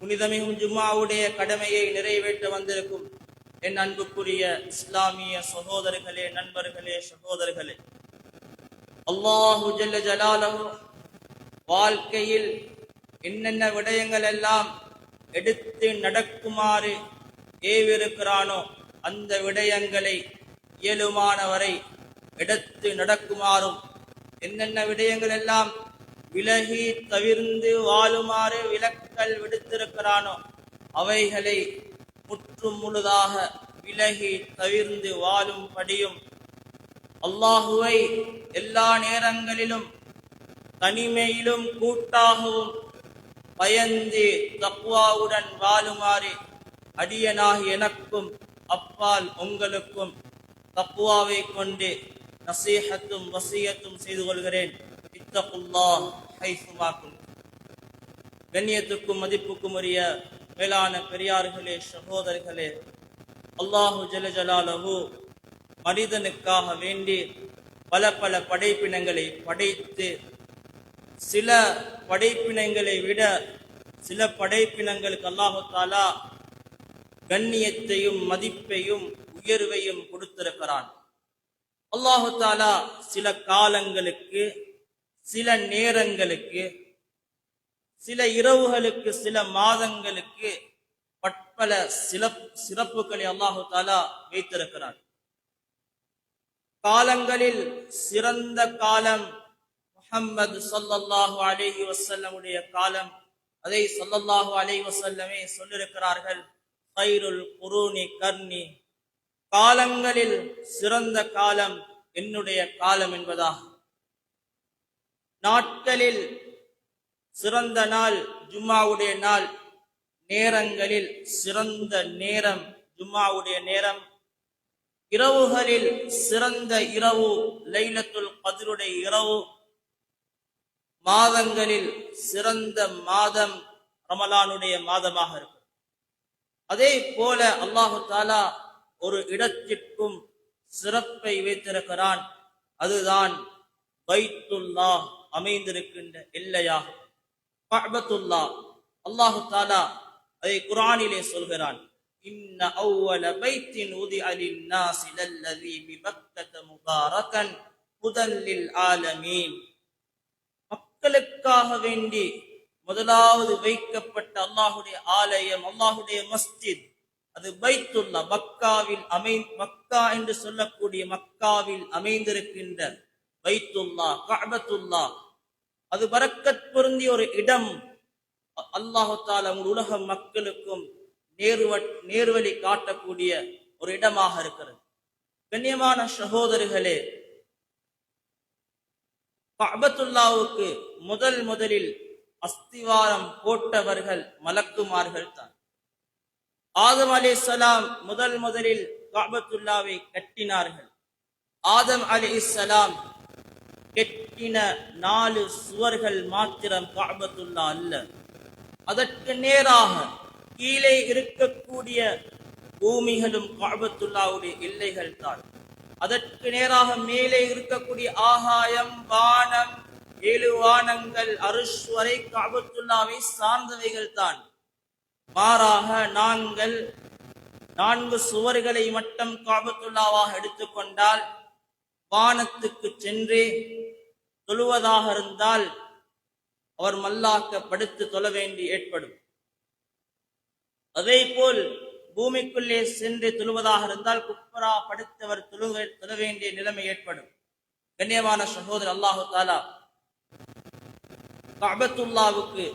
புனிதமிகும் ஜும்மாவுடைய கடமையை நிறைவேற்ற வந்திருக்கும் என் அன்புக்குரிய இஸ்லாமிய சகோதரர்களே, நண்பர்களே, சகோதரர்களே, அல்லாஹு ஜல்ல ஜலாலஹு வாழ்க்கையில் என்னென்ன விடயங்கள் எல்லாம் எடுத்து நடக்குமாறு ஏவிருக்கிறானோ அந்த விடயங்களை இயலுமானவரை எடுத்து நடக்குமாறும், என்னென்ன விடயங்கள் எல்லாம் விலகி தவிர்ந்து வாழுமாறு விலக்கல் விடுத்திருக்கிறானோ அவைகளை முற்றும் முழுதாக விலகி தவிர்ந்து வாழும்படியும், அல்லாஹுவை எல்லா நேரங்களிலும் தனிமையிலும் கூட்டாகவும் பயந்து தக்வாவுடன் வாழுமாறு அடியனாகி எனக்கும் அப்பால் உங்களுக்கும் தக்வாவை கொண்டு நசீஹத்தும் வசியத்தும் செய்து கொள்கிறேன். இத்தகுல்லாஹ் ஹைசுமா குன்தும். கண்ணியத்துக்கும் மதிப்புக்கும் உரிய மேலான பெரியார்களே, சகோதரர்களே, அல்லாஹு ஜல்ல ஜலாலஹு மனிதனுக்காக வேண்டி பல பல படைப்பினங்களை படைத்து, சில படைப்பினங்களை விட சில படைப்பினங்களுக்கு அல்லாஹு தாலா கண்ணியத்தையும் மதிப்பையும் உயர்வையும் கொடுத்திருக்கிறான். அல்லாஹு தாலா சில காலங்களுக்கு, சில நேரங்களுக்கு, சில இரவுகளுக்கு, சில மாதங்களுக்கு பற்பல சிறப்புகளை அல்லாஹு தாலா வைத்திருக்கிறான். காலங்களில் சிறந்த காலம் முஹம்மது ஸல்லல்லாஹு அலைஹி வஸல்லமுடைய காலம். அதை ஸல்லல்லாஹு அலைஹி வஸல்லமே சொல்லியிருக்கிறார்கள், கைருல் குரூனி கர்னி, காலங்களில் சிறந்த காலம் என்னுடைய காலம் என்பதாக. நாட்களில் சிறந்த நாள் ஜும்மாவுடைய நாள், நேரங்களில் சிறந்த நேரம் ஜும்மாவுடைய நேரம், இரவுகளில் சிறந்த இரவு லைலத்துல் கத்ருடைய இரவு, மாதங்களில் சிறந்த மாதம் ரமலானுடைய மாதமாக இருக்கும். அதே போல அல்லாஹு தாலா ஒரு இடத்திற்கும் சிறப்பை வைத்திருக்கிறான். அதுதான் பைத்துல்லாஹ் அமைந்திருக்கின்ற எல்லையாகும், கஅபத்துல்லாஹ். அல்லாஹு தாலா அதை குர்ஆனிலே சொல்கிறான், இன்ன அவ்வல பைத்தின் உதிஅ லின்னாஸி லல்லதீ பிபக்கத முபாரகன் ஹுதல் லில் ஆலமீன். மக்களுக்காக வேண்டி முதலாவது வைக்கப்பட்ட அல்லாஹுடைய ஆலயம், அல்லாஹுடைய மஸ்ஜித், அது பைத்துல்லா, மக்கா என்று சொல்லக்கூடிய மக்காவில் அமைந்திருக்கின்ற பைத்துல்லா, கஅபத்துல்லா. அது பரக்கத் பொருந்திய ஒரு இடம். அல்லாஹு தஆலா உலக மக்களுக்கும் நேர்வழி காட்டக்கூடிய ஒரு இடமாக இருக்கிறது. கண்ணியமான சகோதரர்களே, கஅபத்துல்லாவுக்கு முதலில் அஸ்திவாரம் போட்டவர்கள் மலக்குமார்கள் தான். ஆதம் அலைஹிஸ்ஸலாம் முதலில் கஅபத்துல்லாவை கட்டினார்கள். ஆதம் அலைஹிஸ்ஸலாம் கட்டின 4 சுவர்கள் மாத்திரம் கஅபத்துல்லா அல்ல. அதற்கு நேராக கீழே இருக்கக்கூடிய பூமிகளும் கஅபத்துல்லாவுடைய எல்லைகள் தான். அதற்கு நேராக மேலே இருக்கக்கூடிய ஆகாயம், வானம், 7 வானங்கள், அர்ஷ் வரை கஅபத்துல்லாவை சார்ந்தவைகள் தான். மாறாக நாங்கள் 4 சுவர்களை மட்டும் கஅபத்துல்லாவாக எடுத்துக்கொண்டால், வானத்துக்கு சென்று தொழுவதாக இருந்தால் அவர் மல்லாக்க படுத்து தொழ வேண்டி ஏற்படும். அதே போல் பூமிக்குள்ளே சென்று தொழுவதாக இருந்தால் குப்பரா படுத்தவர் தொழ வேண்டிய நிலைமை ஏற்படும். கண்ணியமான சகோதரர், அல்லாஹு தஆலா கஅபத்துல்லாவுக்கு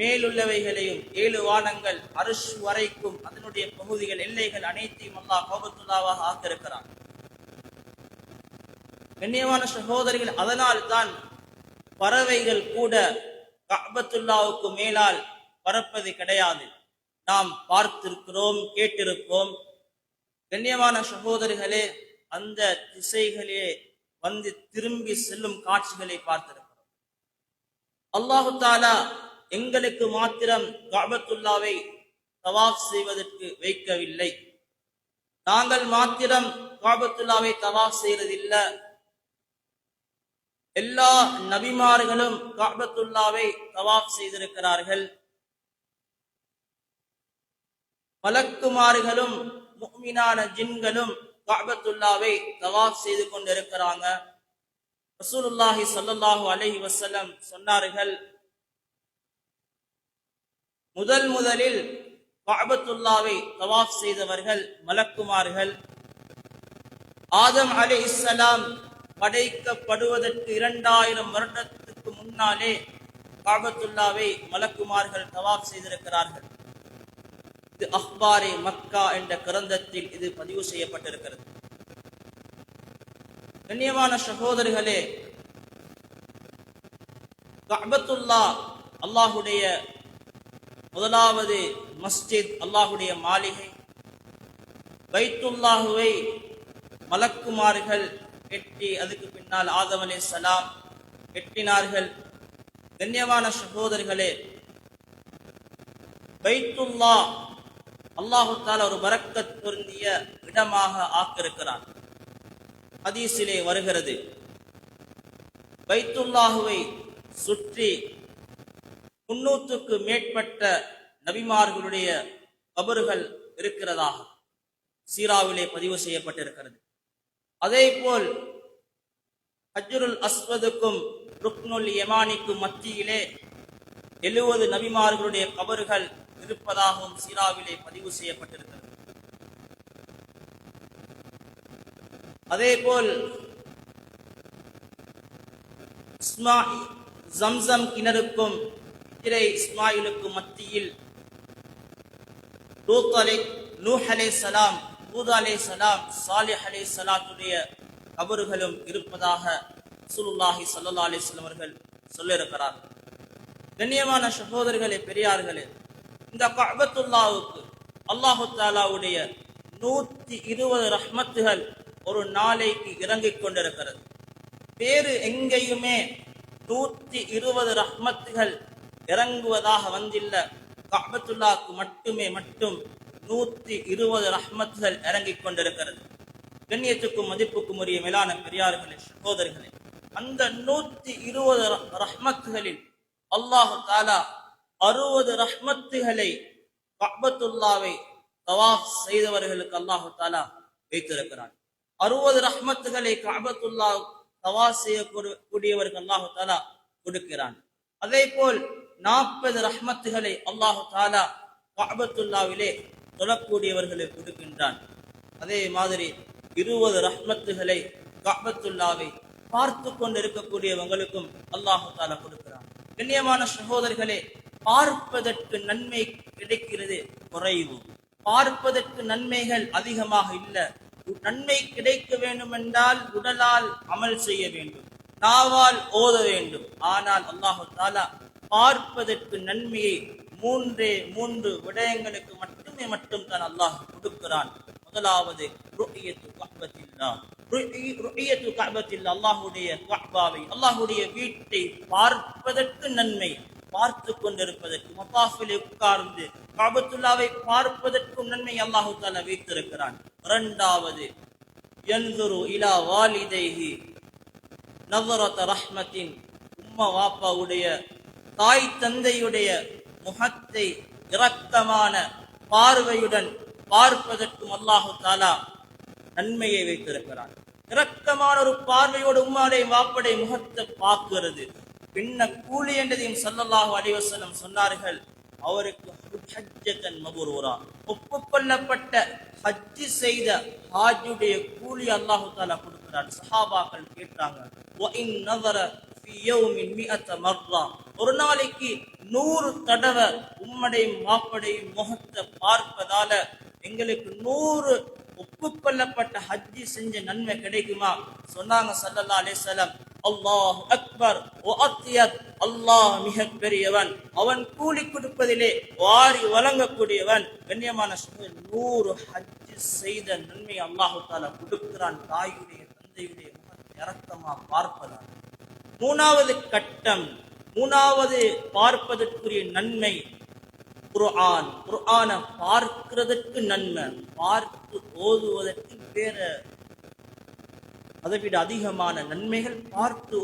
மேலுள்ளவைகளையும் 7 வானங்கள், அர்ஷ் வரைக்கும் அதனுடைய பகுதிகள், எல்லைகள் அனைத்தையும் அல்லாஹ் கஅபத்துல்லாவாக ஆக்கியிருக்கிறான். கண்ணியமான சகோதரிகள், அதனால் தான் பறவைகள் கூட கஅபத்துல்லாவுக்கு மேலால் பறப்பது கிடையாது. நாம் பார்த்திருக்கிறோம், கேட்டிருப்போம். கண்ணியமான சகோதரிகளே, அந்த திசைகளே வந்து திரும்பி செல்லும் காட்சிகளை பார்த்திருக்கிறோம். அல்லாஹு தஆலா எங்களுக்கு மாத்திரம் கஅபத்துல்லாவை தவாஃப் செய்வதற்கு வைக்கவில்லை. நாங்கள் மாத்திரம் கஅபத்துல்லாவை தவாஃப் செய்வதில்லை. எல்லா நபிமார்களும் கஅபத்துல்லாவை தவாஃப் செய்திருக்கிறார்கள். மலக்குமார்களும் முஃமினான ஜின்களும் கஅபத்துல்லாவை தவாஃப் செய்து கொண்டிருக்கிறாங்க. ரசூலுல்லாஹி ஸல்லல்லாஹு அலைஹி வஸல்லம் சொன்னார்கள், முதலில் கஅபத்துல்லாவை தவாஃப் செய்தவர்கள் மலக்குமார்கள். ஆதம் அலைஹிஸ்ஸலாம் படைக்கப்படுவதற்கு 2000 வருடத்துக்கு முன்னாலே கஅபத்துல்லாவை மலக்குமார்கள் தவாஃப் செய்திருக்கிறார்கள். இது அஹ்பாரே மக்கா என்ற கிரந்தத்தில் இது பதிவு செய்யப்பட்டிருக்கிறது. கண்ணியமான சகோதரர்களே, கஅபத்துல்லா அல்லாஹுடைய முதலாவது மஸ்ஜித், அல்லாஹுடைய மாளிகை. பைத்துல்லாஹுவை மலக்குமார்கள் கெட்டி அதுக்கு பின்னால் ஆதம் அலைஹிஸ்ஸலாம் கெட்டினார்கள். கண்ணியமான சகோதரர்களே, பைத்துல்லா அல்லாஹு தஆலா ஒரு பரக்கத் பொருந்திய இடமாக ஆக்கியிருக்கிறான். ஹதீஸிலே வருகிறது, பைத்துல்லாஹுவை சுற்றி 300க்கு மேற்பட்ட நபிமார்களுடைய கபறுகள் இருக்கிறதாக சீராவிலே பதிவு செய்யப்பட்டிருக்கிறது. அதே போல் ஹஜ்ருல் அஸ்வதுக்கும் ருக்னுல் யமானிக்கும் மத்தியிலே 70 நபிமார்களுடைய கபறுகள் இருப்பதாகவும் சீராவிலே பதிவு செய்யப்பட்டிருக்கிறது. அதே போல் ஜம்சம் கிணறுக்கும் இஸ்மாயிலுக்கும் மத்தியில் நூஹ் அலைஹிஸ்ஸலாம், ஹூத் அலைஹிஸ்ஸலாம், சாலிஹ் அலைஹிஸ்ஸலாத்துடைய கபறுகளும் இருப்பதாக ரசூலுல்லாஹி ஸல்லல்லாஹு அலைஹி வஸல்லம் அவர்கள் சொல்லியிருக்கிறார்கள். கண்ணியமான சகோதரர்களே, பெரியார்களே, இந்த கஅபத்துல்லாவுக்கு அல்லாஹு தஆலாவுடைய 120 ரஹ்மத்துகள் ஒரு நாளைக்கு இறங்கிக் கொண்டிருக்கிறது. வேறு எங்கேயுமே 120 ரஹ்மத்துகள் இறங்குவதாக வந்தில்ல. கஅபத்துல்லாவுக்கு மட்டும் 120 ரஹ்மத்துகள் இறங்கிக் கொண்டிருக்கிறது. கண்ணியத்துக்கும் மதிப்புக்கும் உரிய மேலான பெரியார்களே, சகோதரர்களே, அந்த 120 ரஹ்மத்துகளில் அல்லாஹு தஆலா 60 ரஹ்மத்துகளை கஅபத்துல்லாவை தவாஃப் செய்தவர்களுக்கு அல்லாஹு தஆலா வைத்திருக்கிறான். 60 ரஹ்மத்துகளை கஅபத்துல்லா தவாஃப் செய்யக்கூடியவருக்கு அல்லாஹு தஆலா கொடுக்கிறான். அதே போல் 40 ரஹ்மத்துகளை அல்லாஹு தஆலா கஅபத்துல்லாவிலே தொழக்கூடியவர்களுக்கு கொடுக்கின்றான். அதே மாதிரி 20 ரஹ்மத்துகளை கஅபத்துல்லாவை பார்த்து கொண்டிருக்கக்கூடியவங்களுக்கும் அல்லாஹு தஆலா கொடுக்கிறான். கண்ணியமான சகோதரர்களே, பார்ப்பதற்கு நன்மை கிடைக்கிறது குறைவு, பார்ப்பதற்கு நன்மைகள் அதிகமாக இல்லை. நன்மை கிடைக்க வேண்டும் என்றால் உடலால் அமல் செய்ய வேண்டும், நாவால் ஓத வேண்டும். ஆனால் அல்லாஹு தஆலா பார்ப்பதற்கு நன்மையை மூன்று விடயங்களுக்கு மட்டும் தான் அல்லாஹ் கொடுக்கிறான். முதலாவது ருஅயத்து கஅபத்தில்லாஹ், ருஅயத்து கஅபத்தில்லாஹ், அல்லாஹ்வுடைய கஅபாவை, அல்லாஹ்வுடைய வீட்டை பார்ப்பதற்கு நன்மை, பார்த்து கொண்டிருப்பதற்கு, மத்தாஃபிலே உட்கார்ந்து கஅபத்துல்லாவை பார்ப்பதற்கும் நன்மை அல்லாஹு தஆலா வைத்திருக்கிறான். இரண்டாவது யன்துரு இலா வாலிதைஹி நظرة ரஹ்மத்தின், உம்மா வாப்பாவுடைய, தாய் தந்தையுடைய முகத்தை இரக்கமான பார்வையுடன் பார்ப்பதற்கும் அல்லாஹு தஆலா நன்மையை வைத்திருக்கிறான். இரக்கமான ஒரு பார்வையோடு உம்மாடைய வாப்படைய முகத்தை பார்க்கிறது பின்ன கூலி என்றதையும் ஸல்லல்லாஹு அலைஹி வஸல்லம் சொன்னார்கள். அவருக்கு ஹஜ்ஜத்தன் மப்ரூரா, ஒப்புக்கொள்ளப்பட்ட ஹஜ் செய்த ஹாஜுடைய கூலி அல்லாஹு தஆலா கொடுக்கிறான். சஹாபாக்கள் கேட்டாங்க, வ இன் நஸர ஃபீ யௌமின் 100 மர்ரா, ஒரு நாளைக்கு 100 தடவை உம்மடைய மாப்படைய முகத்தை பார்ப்பதால எங்களுக்கு 100 ஒப்புக்கொள்ளப்பட்ட ஹஜ்ஜி செஞ்ச நன்மை கிடைக்குமா? சொன்னாங்க ஸல்லல்லாஹு அலைஹி வஸல்லம், அல்லாஹ் அக்பர் வ அத்யத், அல்லாஹ் மிக பெரியவன், அவன் கூலி கொடுப்பதிலே வாரி வழங்கக்கூடியவன். கண்ணியமான 100 ஹஜ் செய்த நன்மை அல்லாஹு தஆலா கொடுக்கிறான். தாயுடைய தந்தையுடைய முகத்தை இரக்கமா பார்ப்பதால். மூணாவது கட்டம், மூணாவது பார்ப்பதற்குரிய நன்மை குர்ஆன். குர்ஆனை பார்க்கிறதுக்கு நன்மை, பார்த்து ஓதுவதற்கு வேற அதை விட அதிகமான நன்மைகள் பார்த்து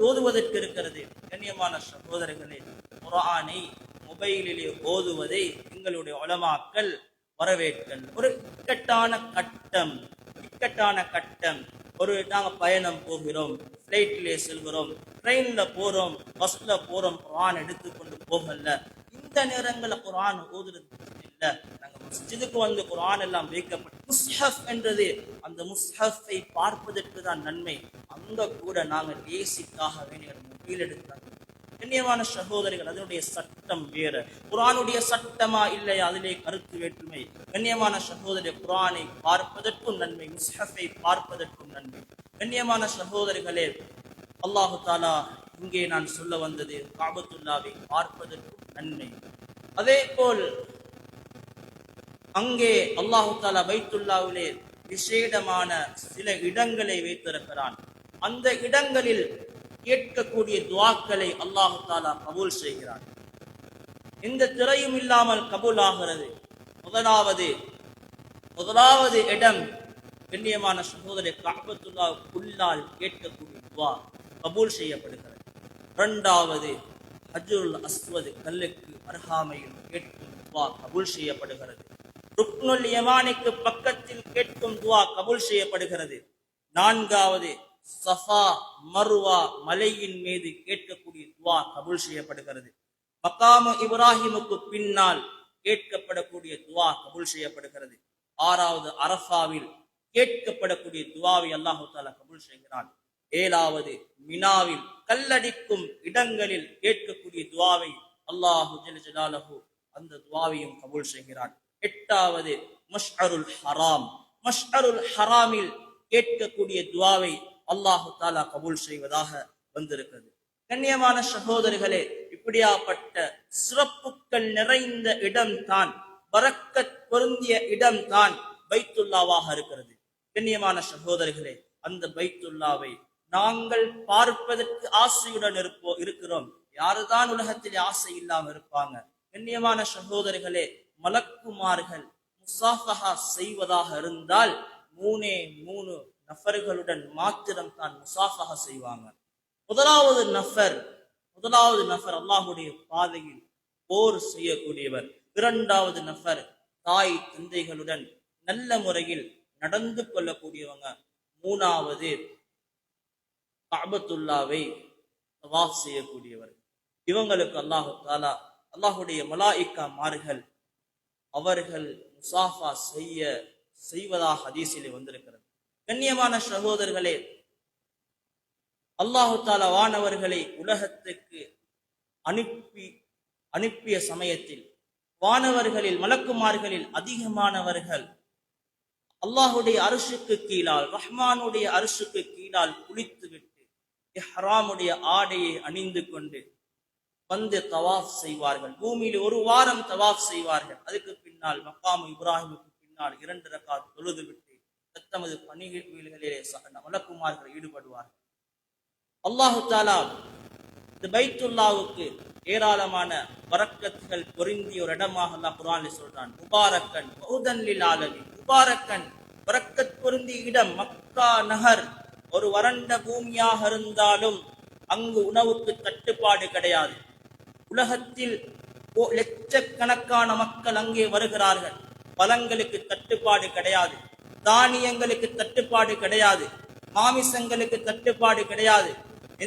ஓதுவதற்கு இருக்கிறது. கண்ணியமான சகோதரர்களே, குர்ஆனை மொபைலிலே ஓதுவதை எங்களுடைய உலமாக்கள் வரவேற்கல். ஒரு இக்கட்டான கட்டம். நாங்க பயணம் போகிறோம், பிளைட்ல செல்கிறோம், ட்ரெயின்ல போறோம், பஸ்ல போறோம், குர்ஆன் எடுத்துக்கொண்டு போகல. இந்த நேரங்கள்ல குர்ஆன் ஓதுறது இல்ல. நாங்க மஸ்ஜிதுக்கு வந்து குர்ஆன் எல்லாம் வைக்கப்பட்டு முஸ்ஹப் என்றது, அந்த முஸ்ஹப்பை பார்ப்பதற்கு தான் நன்மை. அங்க கூட நாங்க லேசிக்காக வேண்டிய மொபைல் எடுக்கிறாங்க. கண்ணியமான சகோதரிகள், அதனுடைய சட்டம் வேற. குர்ஆனுடைய சட்டமா இல்லையா, அதிலே கருத்து வேற்றுமை. கண்ணியமான சகோதரி, குர்ஆனை பார்ப்பதற்கும் நன்மை, முஸ்ஹப்பை பார்ப்பதற்கும் நன்மை. கண்ணியமான சகோதரிகளே, அல்லாஹு தாலா இங்கே நான் சொல்ல வந்தது காபத்துல்லாவை பார்ப்பதற்கும் நன்மை. அதே போல் அங்கே அல்லாஹு தாலா பைத்துல்லாவிலே விசேடமான சில இடங்களை வைத்திருக்கிறான். அந்த இடங்களில் கேட்கக்கூடிய துஆக்களை அல்லாஹு தாலா கபூல் செய்கிறான். எந்த திரையும் இல்லாமல் கபூல் ஆகிறது. முதலாவது இடம் கண்ணியமான சகோதரி, கஅபத்துல்லாஹ்வுக்குள்ளால் கேட்கக்கூடிய துஆ கபூல் செய்யப்படுகிறது. இரண்டாவது ஹஜ்ருல் அஸ்வத் கல்லுக்கு அருகாமையில் கேட்கும் துஆ கபூல் செய்யப்படுகிறது. ருக்னுல் யமானிக்கு பக்கத்தில் கேட்கும் துஆ கபூல் செய்யப்படுகிறது. நான்காவது சஃபா மர்வா மலையின் மீது கேட்கக்கூடிய துஆ கபூல் செய்யப்படுகிறது. மகாமு இப்ராஹிமுக்கு பின்னால் கேட்கப்படக்கூடிய துஆ கபூல் செய்யப்படுகிறது. ஆறாவது அரஃபாவில் கேட்கப்படக்கூடிய துஆவை அல்லாஹு தஆலா கபூல் செய்கிறான். ஏழாவது மினாவில் கல்லடிக்கும் இடங்களில் கேட்கக்கூடிய துஆவை அல்லாஹு ஜல்ல ஜலாலுஹு அந்த துஆவையும் கபூல் செய்கிறான். எட்டாவது மஷ்அருல் ஹராமில் கேட்கக்கூடிய துஆவை அல்லாஹு தாலா கபூல் செய்வதாக வந்திருக்கிறது. கண்ணியமான சகோதரிகளே, இப்படியாப்பட்ட சிறப்புகள் நிறைந்த இடம்தான், பரக்கத் பொருந்திய இடம்தான் பைத்துல்லாவாக இருக்கிறது. கண்ணியமான சகோதரிகளே, அந்த பைத்துல்லாவை நாங்கள் பார்ப்பதற்கு ஆசையுடன் இருக்கிறோம். யாருதான் உலகத்திலே ஆசை இல்லாமல் இருப்பாங்க? கண்ணியமான சகோதரிகளே, மலக்குமார்கள் முசாஃபஹா செய்வதாக இருந்தால் மூணு நபர்களுடன் மாத்திரம் தான் முசாஃபஹா செய்வாங்க. முதலாவது நபர் அல்லாஹ்வுடைய பாதையில் போர் செய்யக்கூடியவர். இரண்டாவது நபர் தாய் தந்தைகளுடன் நல்ல முறையில் நடந்து கொள்ளக்கூடியவங்க. மூணாவது கஅபத்துல்லாவை தவாஃப் செய்யக்கூடியவர். இவங்களுக்கு அல்லாஹு தஆலா அல்லாஹ்வுடைய மலாயிகா மார்கள் அவர்கள் முசாஃபா செய்வதாக ஹதீஸிலே வந்திருக்கிறது. கண்ணியமான சகோதரர்களே, அல்லாஹு தஆலா வானவர்களை உலகத்துக்கு அனுப்பிய சமயத்தில் வானவர்களில் மலக்குமார்களில் அதிகமானவர்கள் அல்லாஹுடைய அர்ஷுக்கு கீழால், ரஹ்மானுடைய அர்ஷுக்கு கீழால் குளித்துவிட்டு இஹ்ராமுடைய ஆடையை அணிந்து கொண்டு வந்து தவாஃப் செய்வார்கள். பூமியில் ஒரு வாரம் தவாஃப் செய்வார்கள். அதுக்கு பின்னால் மக்காமு இப்ராஹிமுக்கு பின்னால் 2 ரக்காத் தொழுது விட்டு தமது பணிகளிலே மலக்குமார்கள் ஈடுபடுவார்கள். அல்லாஹு தஆலா இந்த பைத்துல்லாவுக்கு ஏராளமான பரக்கத்துகள் பொருந்திய ஒரு இடமாக அல்லாஹ் குர்ஆனில் சொல்றான். முபாரக்கன் வஹுதன் லில் ஆலமீன். முபாரக்கன் பரக்கத் பொருந்திய இடம் மக்கா நகர். ஒரு வறண்ட பூமியாக இருந்தாலும் அங்கு உணவுக்கு தட்டுப்பாடு கிடையாது. உலகத்தில் லட்சக்கணக்கான மக்கள் அங்கே வருகிறார்கள். பழங்களுக்கு தட்டுப்பாடு கிடையாது, தானியங்களுக்கு தட்டுப்பாடு கிடையாது, மாமிசங்களுக்கு தட்டுப்பாடு கிடையாது.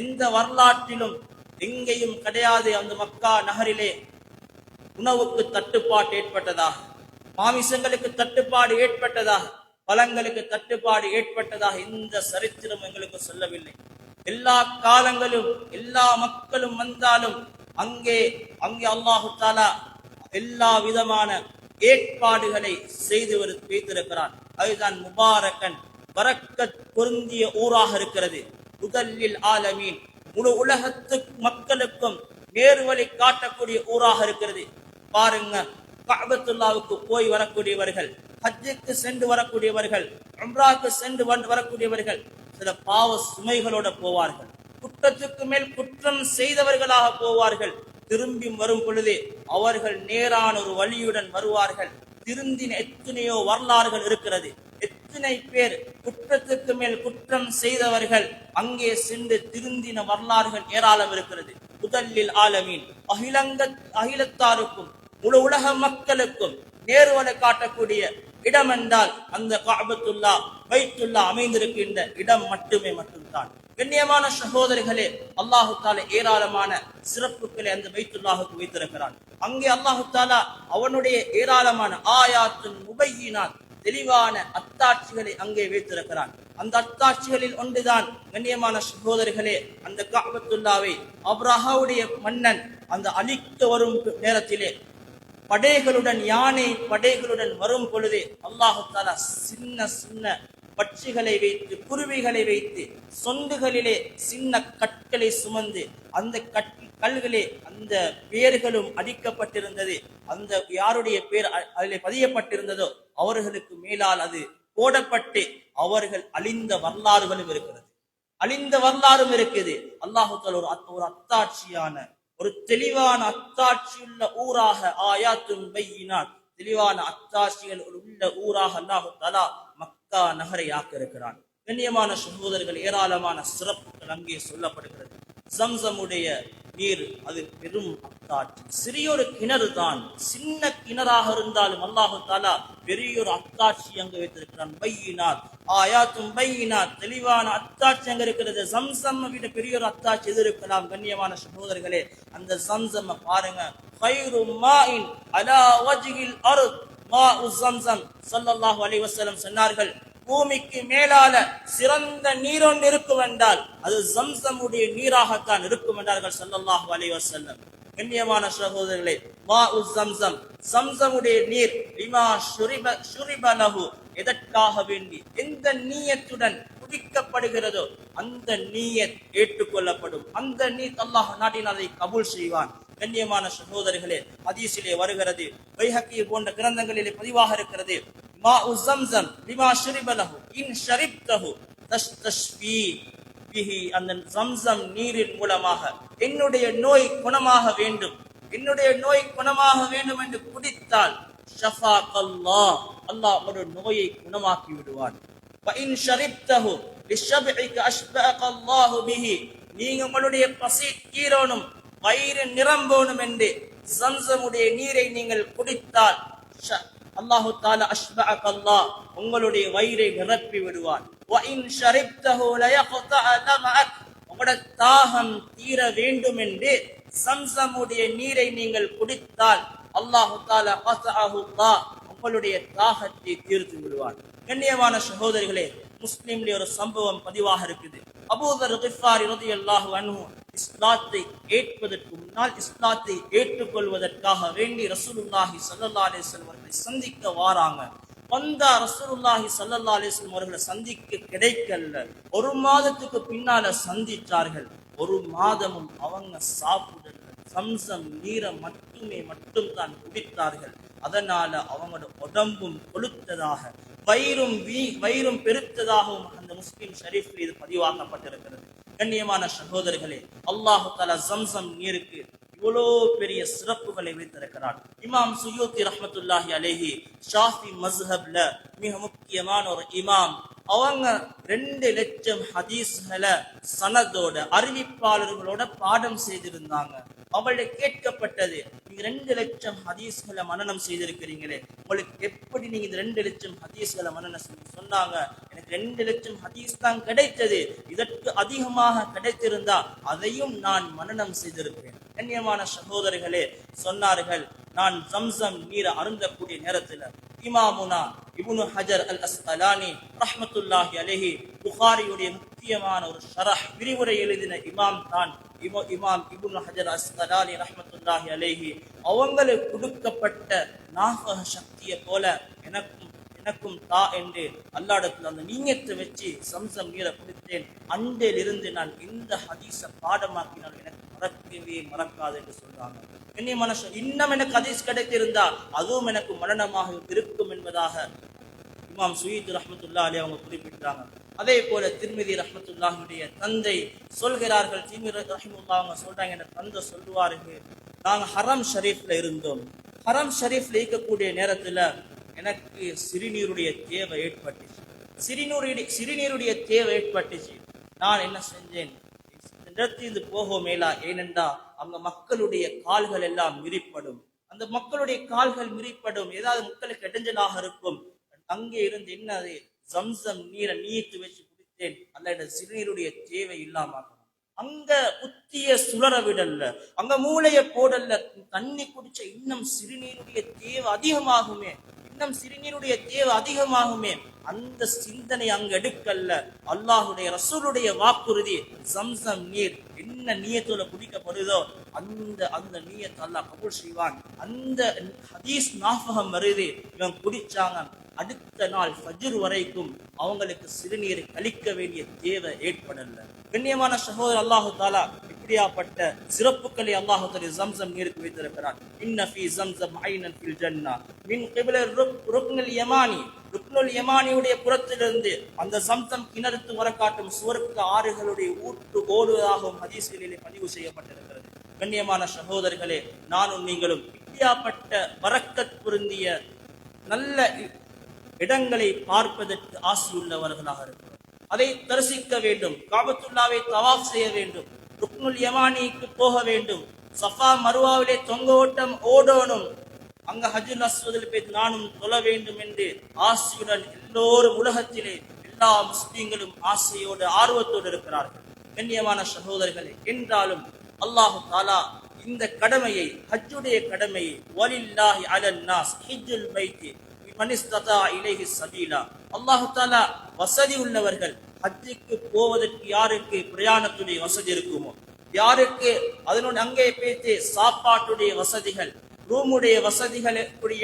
எந்த வரலாற்றிலும் எங்கேயும் கிடையாது அந்த மக்கா நகரிலே உணவுக்கு தட்டுப்பாடு ஏற்பட்டதாக, மாமிசங்களுக்கு தட்டுப்பாடு ஏற்பட்டதாக, பழங்களுக்கு தட்டுப்பாடு ஏற்பட்டதாக எந்த சரித்திரம் எங்களுக்கு சொல்லவில்லை. எல்லா காலங்களும் எல்லா மக்களும் வந்தாலும் அங்கே அல்லாஹு தஆலா எல்லா விதமான ஏற்பாடுகளை செய்து வைத்திருக்கிறான். அதுதான் முபாரக்கன், பரக்கத் பொருந்திய ஊராக இருக்கிறது. முதலில் ஆலமீன், முழு உலகத்து மக்களுக்கும் நேர்வழி காட்டக்கூடிய ஊராக இருக்கிறது. பாருங்க, கஅபத்துல்லாவுக்கு போய் வரக்கூடியவர்கள், ஹஜ்ஜுக்கு சென்று வரக்கூடியவர்கள், உம்ராக்கு சென்று வரக்கூடியவர்கள் சில பாவ சுமைகளோட போவார்கள். குற்றத்துக்கு மேல் குற்றம் செய்தவர்களாக போவார்கள். திரும்பி வரும் பொழுது அவர்கள் நேரான ஒரு வழியுடன் வருவார்கள். திருந்தின எத்தனையோ வரலாறுகள் இருக்கிறது. எத்தனை பேர் குற்றத்துக்கு மேல் குற்றம் செய்தவர்கள் அங்கே சென்று திருந்தின வரலாறுகள் ஏராளம் இருக்கிறது. முதலில் ஆலமீன் அகிலத்தாருக்கும் முழு உலக மக்களுக்கும் நேர்வழி காட்டக்கூடிய இடம் என்றால் அந்த கஅபத்துல்லா பைத்துல்லா அமைந்திருக்கின்ற இடம் மட்டும்தான். கண்ணியமான சகோதரிகளே, அல்லாஹு தாலா ஏராளமான சிறப்புகளை அந்த பைத்துல்லாஹுக்கு வைத்திருக்கிறான். அங்கே அல்லாஹு தாலா அவனுடைய ஏராளமான ஆயாத்துன் முபையினாத் தெளிவான அத்தாட்சிகளை அங்கே வைத்திருக்கிறான். அந்த அத்தாட்சிகளில் ஒன்றுதான் கண்ணியமான சகோதரிகளே, அந்த கஅபத்துல்லாவை அப்ரஹாவுடைய மன்னன் அந்த அழிக்க வரும் நேரத்திலே படைகளுடன், யானை படைகளுடன் வரும் பொழுதே அல்லாஹு தாலா சின்ன சின்ன பட்சிகளை வைத்து, குருவிகளை வைத்து, சொந்துகளிலே சின்ன கற்களை சுமந்து, அந்த கல்களே அந்த பேர்களும் அடிக்கப்பட்டிருந்தது. அந்த யாருடைய பேர் அதில் பதியப்பட்டிருந்ததோ அவர்களுக்கு மேலால் அது போடப்பட்டு அவர்கள் அழிந்த வரலாறுகளும் இருக்கிறது. அழிந்த வரலாறும் இருக்குது. அல்லாஹு தாலா ஒரு அத்தாட்சியான, ஒரு தெளிவான அத்தாட்சியுள்ள ஊராக, ஆயாத்துன் பையினாத் தெளிவான அத்தாட்சிகள் உள்ள ஊராக அல்லாஹு தாலா மக்கா நகரை ஆக்க இருக்கிறான். கண்ணியமான சகோதரர்கள், ஏராளமான சிறப்புகள் அங்கே சொல்லப்படுகிறது. ஜம்சமுடைய நீர் அது பெரும் அத்தாட்சி. சிறியொரு கிணறு தான், சின்ன கிணறாக இருந்தாலும் அல்லாஹு தாலா பெரியொரு அத்தாட்சி அங்கு வைத்திருக்கிறான். பையினாத் ஆயாத்தும் பையினாத் தெளிவான அத்தாட்சி அங்க இருக்கிறது. ஜம்சம் விட பெரியொரு அத்தாட்சி எது இருக்கலாம்? கண்ணியமான சகோதரர்களே, அந்த ஜம்சம் பாருங்க. خير ماء على وجه الارض ماء زمزم ஸல்லல்லாஹு அலைஹி வஸல்லம் சொன்னார்கள், பூமிக்கு மேலால சிறந்த நீர் ஒன்று இருக்கும் என்றால் அது ஜம்சமுடைய நீராகத்தான் இருக்கும் என்றார்கள் ஸல்லல்லாஹு அலைஹி வஸல்லம். கண்ணியமான சகோதரர்களே, மாஉ ஜம்சம் ஜம்சமுடைய நீர் லிமா ஷுரிப லஹு எதற்காக வேண்டி எந்த நியத்துடன் குடிக்கப்படுகிறதோ அந்த நியத் ஏற்றுக்கொள்ளப்படும். அந்த நீர் அல்லாஹ் நாடினால் அதை கபூல் செய்வான். கண்ணியமான சகோதரர்களே, ஹதீஸிலே வருகிறது, பைஹக்கி போன்ற கிரந்தங்களிலே பதிவாக இருக்கிறது, மாஉ ஜம்சம் லிமா ஷுரிப லஹு இன் ஷரிப்தஹு தஸ்தஷ்ஃபீ பிஹி. அந்த ஜம்சம் நீரின் மூலமாக என்னுடைய நோய் குணமாக வேண்டும், என்னுடைய நோய் குணமாக வேண்டும் என்று குடித்தால் ஷஃபாக்கல்லாஹ், அல்லாஹ் ஒரு நோயை குணமாக்கி விடுவான். வ இன் ஷரிப்தஹு லிஷப்இக அஷ்பஅக்கல்லாஹு பிஹி, நீங்க உங்களுடைய பசி தீரணும், வயிறு நிரம்பணும் என்று ஜம்சமுடைய நீரை நீங்கள் குடித்தால் அல்லாஹு தஆலா அஷ்பஅக்கல்லாஹ், உங்களுடைய வயிறை நிரப்பி விடுவான். வ இன் ஷரிப்தஹு லயக்தஅ தமஅக், உங்களுடைய தாகம் தீர வேண்டும் என்று ஜம்சமுடைய நீரை நீங்கள் குடித்தால் அல்லாஹு தஆலா கஸஅஹுல்லாஹ், உங்களுடைய தாகத்தை தீர்த்து விடுவான். கண்ணியமான சகோதரிகளே, முஸ்லிம்ல ஒரு சம்பவம் பதிவாக இருக்குது. அபூதர் கிஃபாரி ரலியல்லாஹு அன்ஹு இஸ்லாத்தை ஏற்பதற்கு முன்னால், இஸ்லாத்தை ஏற்றுக்கொள்வதற்காக வேண்டி ரசூலுல்லாஹி ஸல்லல்லாஹு அலைஹி வஸல்லம் அவர்களை சந்திக்க வாராங்க. வந்தா ரசூலுல்லாஹி ஸல்லல்லாஹு அலைஹி வஸல்லம் அவர்களை சந்திக்க கிடைக்கல. ஒரு மாதத்துக்கு பின்னால சந்திச்சார்கள். ஒரு மாதமும் அவங்க சாப்பிடல, ஜம்சம் நீரை மட்டும்தான் குடித்தார்கள். அதனால அவங்களோட உடம்பும் கொழுத்ததாக, வயிறும் பெருத்ததாகவும் அந்த முஸ்லிம் ஷரீஃபில் இது பதிவாக்கப்பட்டிருக்கிறது. கண்ணியமான சகோதரர்களே, அல்லாஹு தஆலா ஜம்சம் நீருக்கு இவ்வளோ பெரிய சிறப்புகளை வைத்திருக்கிறார். இமாம் சுயூத்தி ரஹ்மத்துல்லாஹி அலைஹி ஷாஃபி மஸ்ஹப்ல மிக முக்கியமான ஒரு இமாம். அவங்க 2 லட்சம் ஹதீஸ்களை சனதோட, அறிவிப்பாளர்களோட பாடம் செய்திருந்தாங்க. அவளை கேட்கப்பட்டது, நீங்க 2 லட்சம் ஹதீஸ்களை மனனம் செய்திருக்கிறீங்களே, உங்களுக்கு எப்படி நீங்க இந்த 2 லட்சம் ஹதீஸ்களை மனனம் சொன்னாங்க? எனக்கு 2 லட்சம் ஹதீஸ் தான் கிடைத்தது, இதற்கு அதிகமாக கிடைத்திருந்தா அதையும் நான் மனனம் செய்திருக்கிறேன். கண்ணியமான சகோதரர்களே, சொன்னார்கள், நான் ஜம்சம் நீரை அருந்தக்கூடிய நேரத்தில் இமாமுனா இப்னு ஹஜர் அல் அஸ்கலானி ரஹ்மத்துல்லாஹி அலைஹி புகாரியுடைய முக்கியமான ஒரு ஷரஹ் விரிவுரை எழுதின இமாம் தான் இமாம் இப்னு ஹஜர் அஸ்கலானி ரஹ்மத்துல்லாஹி அலைஹி. அவங்களுக்கு கொடுக்கப்பட்ட ஞாபக சக்தியை போல எனக்கும் தா என்று அல்லாஹ்விடத்தில் அந்த நீயத்தை வச்சு ஜம்சம் நீரை குடித்தேன். அன்றிலிருந்து நான் இந்த ஹதீஸை பாடமாக்கினால் எனக்கு மறக்காது என்று சொல்றாங்க. இன்னும் எனக்கு ஹதீஸ் கிடைத்திருந்தா அதுவும் எனக்கு மரணமாக இருக்கும் என்பதாக இமாம் சுயீத் ரஹ்மத்துல்லாஹி அலைஹி அவங்க குறிப்பிட்டாங்க. அதே போல திர்மிதி ரஹ்மத்துல்லாஹியுடைய தந்தை சொல்கிறார்கள், திர்மிதி ரஹ்மத்துல்லாஹி அவங்க சொல்றாங்க, என் தந்தை சொல்லுவார்கள், நாங்க ஹரம் ஷரீஃப்ல இருந்தோம். ஹரம் ஷரீஃப்ல இருக்கக்கூடிய நேரத்துல எனக்கு சிறுநீருடைய தேவை ஏற்பட்டுச்சு. சிறுநீருடைய தேவை ஏற்பட்டுச்சு. நான் என்ன செஞ்சேன், இடத்திலிருந்து போக மேலா, ஏனென்றா அங்க மக்களுடைய கால்கள் எல்லாம் விரிப்படும். அந்த மக்களுடைய கால்கள் மிரிப்படும், ஏதாவது மக்களுக்கு இடைஞ்சலாக இருக்கும். அங்கே இருந்து என்னது ஜம்சம் நீரை நீத்து வச்சு குடித்தேன், அல்ல சிறுநீருடைய தேவை இல்லாம அங்க புத்திய சுழற விடல்ல, அங்க மூளைய போடல்ல, தண்ணி குடிச்ச இன்னும் சிறுநீருடைய தேவை அதிகமாகுமே, இன்னும் சிறுநீருடைய தேவை அதிகமாகுமே, அந்த சிந்தனை அங்க எடுக்கல்ல. அல்லாஹுடைய ரசூலுடைய வாக்குறுதி, ஜம்சம் நீர் என்ன நீயத்தோட குடிக்கப்படுதோ அந்த அந்த நீயத்தை அல்லாஹ் கபூல் செய்வான். அந்த ஹதீஸ் ஞாபகம் வருது, இவன் குடிச்சாங்க, அடுத்த நாள் ஃபஜ்ர் வரைக்கும் அவங்களுக்கு சிறுநீரை கழிக்க வேண்டிய தேவை ஏற்படல. கண்ணியமான சகோதரர், அல்லாஹு தாலா இப்படியாப்பட்ட சிறப்புகளை அல்லாஹு தாலா ஜம்சம் நீருக்கு வைத்திருக்கிறான். இன்ன ஃபீ ஜம்சம் ஐனன் ஃபில் ஜன்னah மின் கிப்ல ருக்னுல் யமானி, ருக்னுல் யமானியுடைய புறத்திலிருந்து அந்த ஜம்சம் கிணறுக்கு வர காட்டும் சுவர்க்க ஆறுகளுடைய ஊற்று ஓடுவதாகவும் ஹதீஸ்களிலே பதிவு செய்யப்பட்டிருக்கிறது. கண்ணியமான சகோதரர்களே, நானும் நீங்களும் இப்படியாப்பட்ட பரக்கத் பொருந்திய நல்ல இடங்களை பார்ப்பதற்கு ஆசையுள்ளவர்களாக இருக்கிறோம். அதை தரிசிக்க வேண்டும், காபத்துல்லாவை தவாஃப் செய்ய வேண்டும், ருக்னுல் யமானிக்கு போக வேண்டும், சஃபா மருவாவிலே தொங்க ஓட்டம் ஓடணும், அங்க ஹஜ்ஜுல் அஸ்வதில் போய் நானும் தொழ வேண்டும் என்று ஆசையுடன் எல்லோரும் உலகத்திலே எல்லா முஸ்லீம்களும் ஆசையோடு ஆர்வத்தோடு இருக்கிறார்கள். கண்ணியமான சகோதரர்களே, என்றாலும் அல்லாஹு தாலா இந்த கடமையை, ஹஜ்ஜுடைய கடமையை, வலில்லாஹி அலன் நாஸ் ஹிஜ்ஜுல் பைத்தி மனிஸ்ததா இலைஹி சபீலா, அல்லாஹு தஆலா வசதி உள்ளவர்கள் ஹஜ்ஜுக்கு போவதற்கு யாருக்கு பிரயாணத்துடைய வசதி இருக்குமோ, யாருக்கு அதனுடைய அங்கே பேச்சு சாப்பாட்டுடைய வசதிகள், ரூமுடைய வசதிகள்,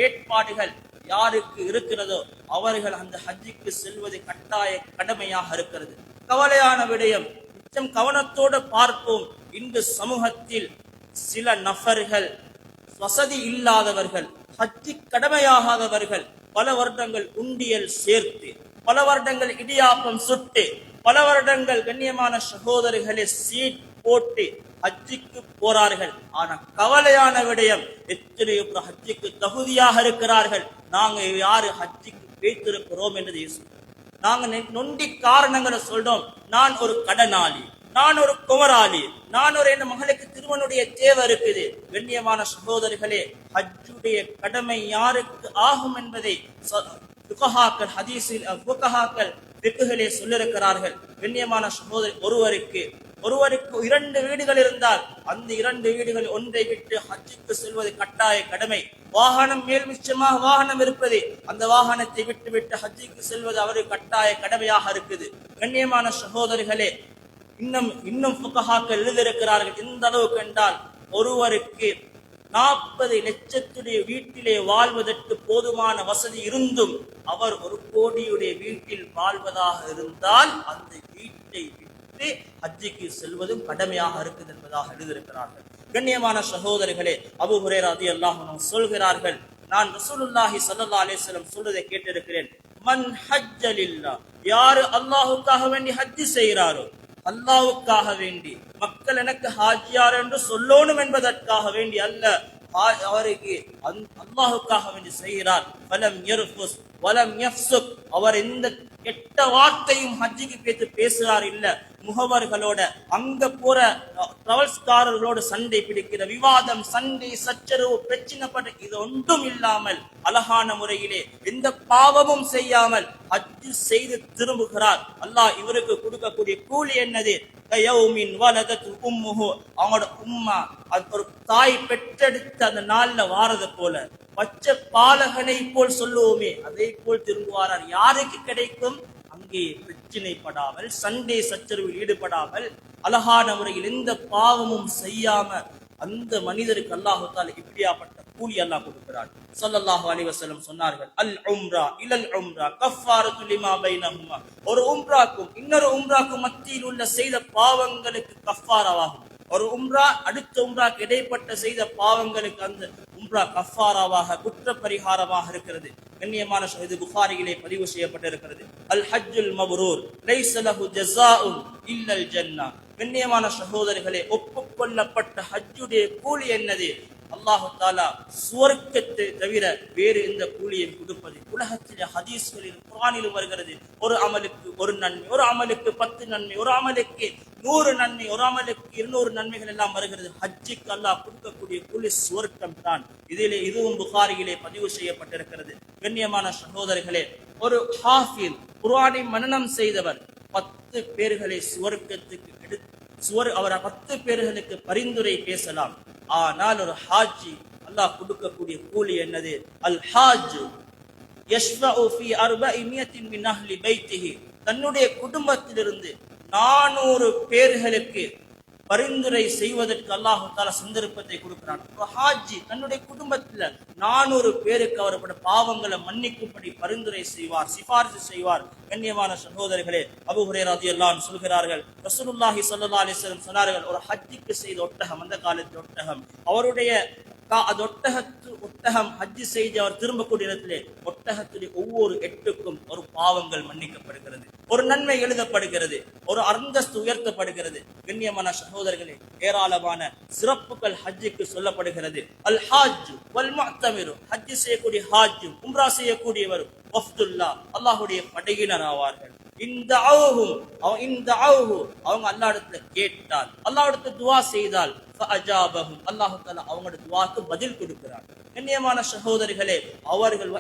ஏற்பாடுகள் யாருக்கு இருக்கிறதோ அவர்கள் அந்த ஹஜ்ஜுக்கு செல்வது கட்டாய கடமையாக இருக்கிறது. கவலையான விடயம், மிச்சம் கவனத்தோடு பார்ப்போம். இன்று சமூகத்தில் சில நபர்கள், வசதி இல்லாதவர்கள், ஹஜ்ஜி கடமையாகாதவர்கள், பல வருடங்கள் உண்டியல் சேர்த்து, பல வருடங்கள் இடியாப்பம் சுட்டு, பல வருடங்கள் கண்ணியமான சகோதரர்களை சீட் போட்டு ஹஜ்ஜிக்கு போறார்கள். ஆனா கவலையான விடயம், எத்தனையோ ஹஜ்ஜிக்கு தகுதியாக இருக்கிறார்கள், நாங்க யாரு ஹஜ்ஜிக்கு வைத்திருக்கிறோம் என்று நாங்க நொண்டி காரணங்களை சொல்றோம். நான் ஒரு கடனாளி, நான் ஒரு குமராளி, நான் ஒரு என் மகளுக்கு திருமணுடைய தேவை இருக்குது. கண்ணியமான சகோதரர்களே, ஹஜ்ஜுடைய கடமை யாருக்கு ஆகும் என்பதை ஃபுகஹாக்கள் ஹதீஸில் ஃபுகஹாக்கள் ஃபிக்ஹிலே சொல்லியிருக்கிறார்கள். கண்ணியமான சகோதரர், ஒருவருக்கு 2 வீடுகள் இருந்தால் அந்த 2 வீடுகள் ஒன்றை விட்டு ஹஜ்ஜுக்கு செல்வது கட்டாய கடமை. வாகனம் மேல் மிச்சமாக வாகனம் இருப்பது, அந்த வாகனத்தை விட்டு ஹஜ்ஜுக்கு செல்வது அவருக்கு கட்டாய கடமையாக இருக்குது. கண்ணியமான சகோதரர்களே, இன்னும் ஃபுகஹாக்கள் எழுதியிருக்கிறார்கள், இந்த அளவுக்கு என்றால் ஒருவருக்கு 40 லட்சத்துடைய வீட்டிலே வாழ்வதற்கு போதுமான வசதி இருந்தும் அவர் 1 கோடியுடைய வீட்டில் வாழ்வதாக இருந்தால் அந்த வீட்டை விட்டு ஹஜ்ஜுக்கு செல்வதும் கடமையாக இருக்குது என்பதாக எழுதியிருக்கிறார்கள். கண்ணியமான சகோதரர்களே, அபூ ஹுரைரா ரலியல்லாஹு அன்ஹு சொல்கிறார்கள், நான் ரசூலுல்லாஹி ஸல்லல்லாஹு அலைஹி வஸல்லம் சொல்வதை கேட்டிருக்கிறேன். மன் ஹஜ்ஜ லில்லாஹ், யார் அல்லாஹ்வுக்காக வேண்டி ஹஜ் செய்கிறாரோ, அல்லாஹ்வுக்காக வேண்டி, மக்கள் எனக்கு ஹாஜியார் என்று சொல்லணும் என்பதற்காக வேண்டி அல்ல, அவருக்கு அல்லாஹ்வுக்காக வேண்டி செய்கிறார். வலம் யர்ஃபுஸ் வலம் யஃப்சுக், அவர் எந்த கெட்ட வார்த்தையும் ஹஜ்ஜுக்கு பேத்து பேசுறார் இல்ல, முகவர்களோட அங்க போற டிராவல்ஸ்காரர்களோட சண்டை பிடிக்கிற விவாதம், சண்டை சச்சரவு, பிரச்சனைப்பட்ட இது ஒன்றும் இல்லாமல் அழகான முறையிலே எந்த பாவமும் செய்யாமல் ஹஜ்ஜு செய்து திரும்புகிறார். அல்லாஹ் இவருக்கு கொடுக்கக்கூடிய கூலி என்னது? அவங்களோட உம்மா, ஒரு தாய் பெற்றெடுத்த அந்த நாள்ல வாரத போல பச்சை பாலகனை போல் சொல்லுவோமே, அதே போல் திரும்புவாரார். யாருக்கு கிடைக்கும்? அங்கே பிரச்சினைப்படாமல், சண்டை சச்சரவில் ஈடுபடாமல், அழகான முறையில் எந்த பாவமும் செய்யாம அந்த மனிதருக்கு அல்லாஹு தஆலா இப்படியாப்பட்ட கூலி அல்லாஹ் கொடுக்கிறார். ஸல்லல்லாஹு அலைஹி வஸல்லம் சொன்னார்கள், அல் உம்ரா இலல் உம்ரா கஃபாரத்து லிமா பைனஹுமா, ஒரு உம்ராக்கும் இன்னொரு உம்ராக்கும் மத்தியில் உள்ள செய்த பாவங்களுக்கு கஃபாராவாகும். ஒரு உம்ரா அடுத்த உம்ராக்கு இடைப்பட்ட செய்த பாவங்களுக்கு அந்த உம்ரா கஃபாராவாக, குற்ற பரிகாரமாக இருக்கிறது. கண்ணியமான இது புகாரியிலே பதிவு செய்யப்பட்டிருக்கிறது. அல் ஹஜ்ஜுல் மப்ரூர் லைஸ லஹு ஜஸாஉன் இல்லல் ஜன்னah. கண்ணியமான சகோதரர்களே, ஒப்புக்கொள்ளப்பட்ட ஹஜ்ஜுடைய கூலி என்னது? அல்லாஹு தாலா சுவர்க்கத்தை தவிர வேறு எந்த கூலியும் கொடுப்பது. உலகத்திலே ஹதீஸ்களில் குர்ஆனிலும் வருகிறது, ஒரு அமலுக்கு ஒரு நன்மை, ஒரு அமலுக்கு 10 நன்மை, ஒரு அமலுக்கு 100 நன்மை, ஒரு அமலுக்கு 200 நன்மைகள் எல்லாம் வருகிறது. ஹஜ்ஜுக்கு அல்லாஹ் கொடுக்கக்கூடிய கூலி சுவர்க்கம் தான். இதுவும் புகாரியிலே பதிவு செய்யப்பட்டிருக்கிறது. கண்ணியமான சகோதரர்களே, ஒரு ஹாஃபில் குர்ஆனை மனனம் செய்தவர் 10 பேர்களை சுவர்க்கத்துக்கு அவர் 10 பேர்களுக்கு பரிந்துரை பேசலாம். ஆனால் ஒரு ஹாஜி அல்லாஹ் கொடுக்கக்கூடிய கூலி என்னது? அல் ஹாஜ் யஷ்ஃபஉ ஃபீ 400 மின் அஹ்லி பைத்திஹி, தன்னுடைய குடும்பத்திலிருந்து 400 பேர்களுக்கு பரிந்துரை செய்வதற்கு அல்லாஹு தஆலா சந்தர்ப்பத்தை கொடுக்கிறான். ஒரு ஹாஜி தன்னுடைய குடும்பத்துல 400 பேருக்கு அவருடைய பாவங்களை மன்னிக்கும்படி பரிந்துரை செய்வார், சிபாரிசு செய்வார். கண்ணியமான சகோதரர்களே, அபூ ஹுரைரா ரலியல்லாஹு அன்ஹு சொல்கிறார்கள், ரசூலுல்லாஹி ஸல்லல்லாஹு அலைஹி வஸல்லம் சொன்னார்கள், ஒரு ஹஜ்ஜுக்கு செய்த ஒட்டகம், அந்த காலத்து ஒட்டகம், அவருடைய ஒட்டகம் ஹஜ்ஜு செய்து அவர் திரும்பக்கூடிய இடத்திலே ஒட்டகத்திலே ஒவ்வொரு எட்டுக்கும் ஒரு பாவங்கள் மன்னிக்கப்படுகிறது, ஒரு நன்மை எழுதப்படுகிறது, ஒரு அந்தஸ்து உயர்த்தப்படுகிறது. கண்ணியமான சகோதரர்களே, ஏராளமான சிறப்புகள் ஹஜ்ஜுக்கு சொல்லப்படுகிறது. அல் ஹாஜ் வல் முஅ்தமிரு, ஹஜ்ஜு செய்யக்கூடிய ஹாஜும் உம்ரா செய்யக்கூடியவரும் வஃப்துல்லாஹ், அல்லாஹ்வுடைய படையினர் ஆவார்கள். அவங்க அல்லாஹ்விடத்துல கேட்டால், அல்லாஹ்விடத்துல துஆ செய்தால் ஃபஅஜாபஹும், அல்லாஹ் தஆலா அவங்களோட துஆக்கு பதில் கொடுக்கிறார். கண்ணியமான சகோதரர்களே, அவர்கள்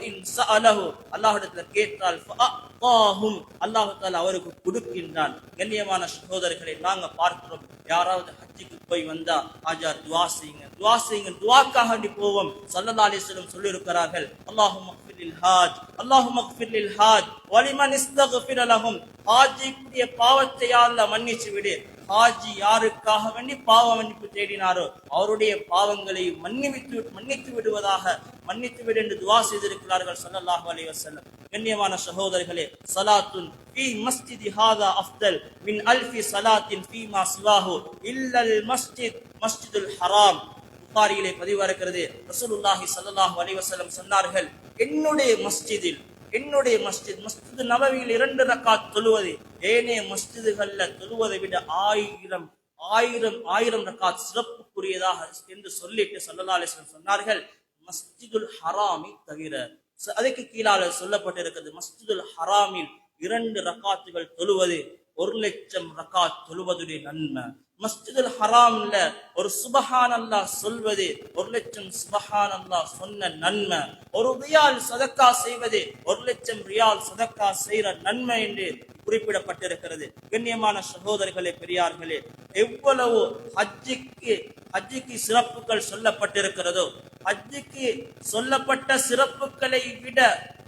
அல்லாஹ்விடத்துல கேட்டால் ஃபஅதாஹும், அல்லாஹ் தஆலா அவருக்கு கொடுக்கின்றான். கண்ணியமான சகோதரர்களே, நாங்க பார்க்கிறோம், யாராவது ஹஜ்ஜுக்கு போய் வந்தா ஆஜார் துஆ செய்யுங்க, துஆ செய்யுங்க, துஆக்காக வேண்டி போவோம். ஸல்லல்லாஹு அலைஹி வஸல்லம் சொல்லி இருக்கிறார்கள், அல்லாஹும்ம இக்ஃபிர் லில் ஹாஜ், அல்லாஹும்ம இக்ஃபிர் லில் ஹாஜ் வலிமன் இஸ்தக்ஃபிர லஹும், ஹாஜிக்குடைய பாவத்தை யா அல்லாஹ் மன்னிச்சு விடு. ஹாஜி யாருக்காக வேண்டி பாவ மன்னிப்பு தேடினாரோ அவருடைய பாவங்களை மன்னித்து விடுவதாக, மன்னித்து விடு என்று துஆ செய்திருக்கிறார்கள் ஸல்லல்லாஹு அலைஹி வஸல்லம். கண்ணியமான சகோதரர்களே, ஸலாத்துன் ஃபீ மஸ்ஜிதி ஹாதா அஃதல் மின் அல்ஃபி ஸலாத்தின் ஃபீமா சிவாஹு இல்லல் மஸ்ஜிதுல் ஹராம். புகாரியிலே பதிவு இருக்கிறது, ரசூலுல்லாஹி ஸல்லல்லாஹு அலைஹி வஸல்லம் சொன்னார்கள், என்னுடைய மஸ்ஜித் நபவியில் 2 ரக்காத் தொழுவது ஏனைய மஸ்ஜிதுகள்ல தொழுவதை விட 1000 ரக்காத் சிறப்புக்குரியதாக என்று சொல்லிட்டு ஸல்லல்லாஹு அலைஹி வஸல்லம் சொன்னார்கள், மஸ்ஜிதுல் ஹராமி தவிர. அதுக்கு கீழால சொல்லப்பட்டிருக்கிறது, மஸ்ஜிதுல் ஹராமில் 2 ரக்காத்துகள் தொழுவது 1,00,000 ரக்காத் தொழுவதுடைய நன்மை. மஸ்ஜிதுல் ஹராம்ல ஒரு சுபஹானல்லாஹ் சொல்வது 1,00,000 சுபஹானல்லாஹ் சொன்ன நன்மை. ஒரு ரியால் சதக்கா செய்வது 1,00,000 ரியால் சதக்கா செய்யற நன்மை என்று குறிப்பிடப்பட்டிருக்கிறது. கண்ணியமான சகோதரர்களே, பெரியார்களே, எவ்வளவு ஹஜ்ஜுக்கு சிறப்புகள் சொல்லப்பட்டிருக்கிறதோ, ஹஜ்ஜுக்கு சொல்லப்பட்ட சிறப்புகளை விட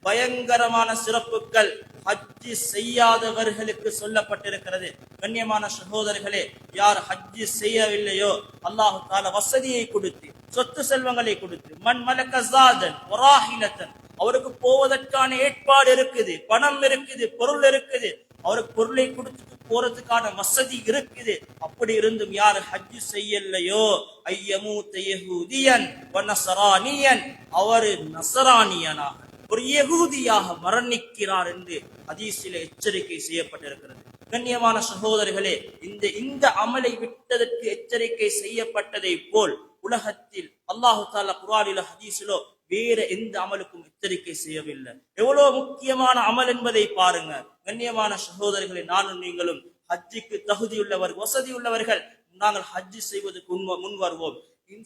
பயங்கரமான சிறப்புகள் ஹஜ்ஜி செய்யாதவர்களுக்கு சொல்லப்பட்டிருக்கிறது. கண்ணியமான சகோதரர்களே, யார் ஹஜ்ஜி செய்யவில்லையோ அல்லாஹ் தஆலா வசதியை கொடுத்து, சொத்து செல்வங்களை கொடுத்து, மன் மலக ஸாதன் வராஹிலத்தன், அவருக்கு போவதற்கான ஏற்பாடு இருக்குது, பணம் இருக்குது, பொருள் இருக்குது, அவருக்கு பொருளை கொடுத்துட்டு போறதுக்கான வசதி இருக்குது. அப்படி இருந்தும் யார் ஹஜ்ஜி செய்யலையோ ஐயமூத யஹூதியன் வ நஸரானியன், அவர் நஸரானியனாக, ஒரு யஹூதியாக மரணிக்கிறார் என்று ஹதீஸிலே எச்சரிக்கை செய்யப்பட்டிருக்கிறது. கண்ணியமான சகோதரர்களே, இந்த அமலை விட்டதற்கு எச்சரிக்கை செய்யப்பட்டதை போல் உலகத்தில் அல்லாஹு தஆலா குர்ஆனிலோ ஹதீஸிலோ வேற எந்த அமலுக்கும் எச்சரிக்கை செய்யவில்லை. எவ்வளவு முக்கியமான அமல் என்பதை பாருங்க. கண்ணியமான சகோதரர்களே, நானும் நீங்களும் ஹஜ்ஜுக்கு தகுதியுள்ளவர்கள், வசதி உள்ளவர்கள், நாங்கள் ஹஜ்ஜு செய்வதற்கு முன் வருவோம்.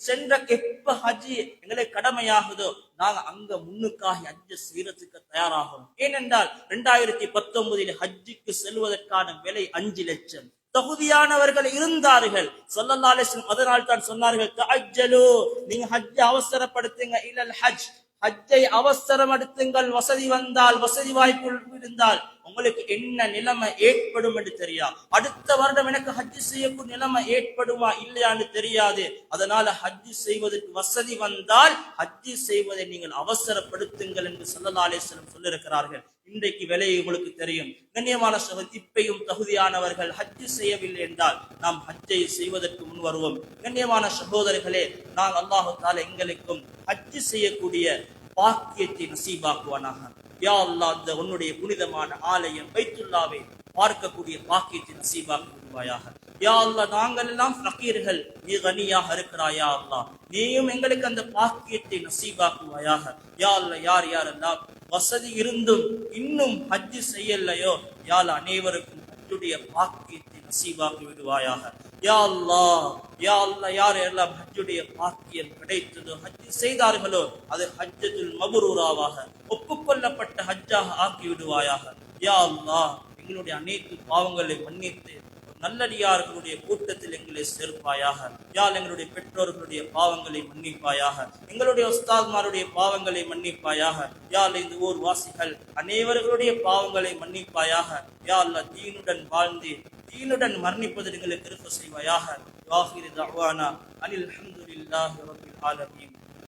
சென்ற எப்ப ஹஜ்ஜி எங்களை கடமையாகுதோ நாங்க அங்க முன்னுக்காக ஹஜ்ஜு செய்யறதுக்கு தயாராகும். ஏனென்றால் 2019 ஹஜ்ஜுக்கு செல்வதற்கான விலை 5 லட்சம். தகுதியானவர்கள் இருந்தார்கள். ஸல்லல்லாஹு அலைஹி வஸல்லம் அதனால் தான் சொன்னார்கள், தஅஜ்ஜலு, நீங்க ஹஜ்ஜை அவசரப்படுத்துங்க, இலல் ஹஜ், ஹஜ்ஜை அவசரம் எடுத்துங்கள். வசதி வந்தால், வசதி வாய்ப்பு இருந்தால் உங்களுக்கு என்ன நிலைமை ஏற்படும் என்று தெரியாது. அடுத்த வருடம் எனக்கு ஹஜ்ஜு செய்யக்கூடிய நிலைமை ஏற்படுமா இல்லையான்னு தெரியாது. அதனால ஹஜ்ஜு செய்வதற்கு வசதி வந்தால் ஹஜ்ஜு செய்வதை நீங்கள் அவசரப்படுத்துங்கள் என்று ஸல்லல்லாஹு அலைஹி வஸல்லம் சொல்லியிருக்கிறார்கள். இன்றைக்கு விலை உங்களுக்கு தெரியும். கண்ணியமான சகோதரர், இப்பையும் தகுதியானவர்கள் ஹஜ்ஜு செய்யவில்லை என்றால் நாம் ஹஜ்ஜை செய்வதற்கு முன் வருவோம். கண்ணியமான சகோதரர்களே, நான் அல்லாஹ் தஆலா எங்களுக்கும் ஹஜ்ஜு செய்யக்கூடிய பாக்கியத்தை நசீபாக்குவானாக. யா அல்லாஹ், அந்த உன்னுடைய புனிதமான ஆலயம் பைத்துல்லாவை பார்க்கக்கூடிய பாக்கியத்தை நசீபாக்குவாயாக. யா அல்லாஹ் நாங்கள் எல்லாம் ஃபகீர்கள், நீ கனியாக இருக்கிறாய் யா அல்லாஹ். நீயும் எங்களுக்கு அந்த பாக்கியத்தை நசீபாக்குவாயாக. யா அல்லாஹ் யார் யாரெல்லாம் வசதி இருந்தும் இன்னும் ஹஜ் செய்யலையோ யா அல்லாஹ் அனைவருக்கும் ஹஜ்ஜுடைய பாக்கியத்தை நசீபாக்கி விடுவாயாக. யா அல்லாஹ் யா அல்லாஹ் யார் எல்லாம் ஹஜ்ஜுடைய பாக்கியம் கிடைத்ததோ, ஹஜ் செய்தார்களோ, அது ஹஜ்ஜத்துல் மப்ரூராவாக ஒப்புக்கொள்ளப்பட்ட ஹஜ்ஜாக ஆக்கி விடுவாயாக. யா அல்லாஹ் எங்களுடைய அனைத்து பாவங்களை மன்னித்து நல்லடியார்களுடைய கூட்டத்தில் எங்களை சேர்ப்பாயாக. யாழ் எங்களுடைய பெற்றோர்களுடைய பாவங்களை மன்னிப்பாயாக. எங்களுடைய உஸ்தாத்மாருடைய பாவங்களை மன்னிப்பாயாக. யாழ் இந்த ஊர் வாசிகள் அனைவர்களுடைய பாவங்களை மன்னிப்பாயாக. யா அல்லாஹ் தீனுடன் வாழ்ந்து தீனுடன் மரணிப்பது எங்களுக்கு கிருபை செய்வாயாக. வாஹிரு தஅவானா அனில் ஹம்துலில்லாஹி ரப்பில் ஆலமீன்.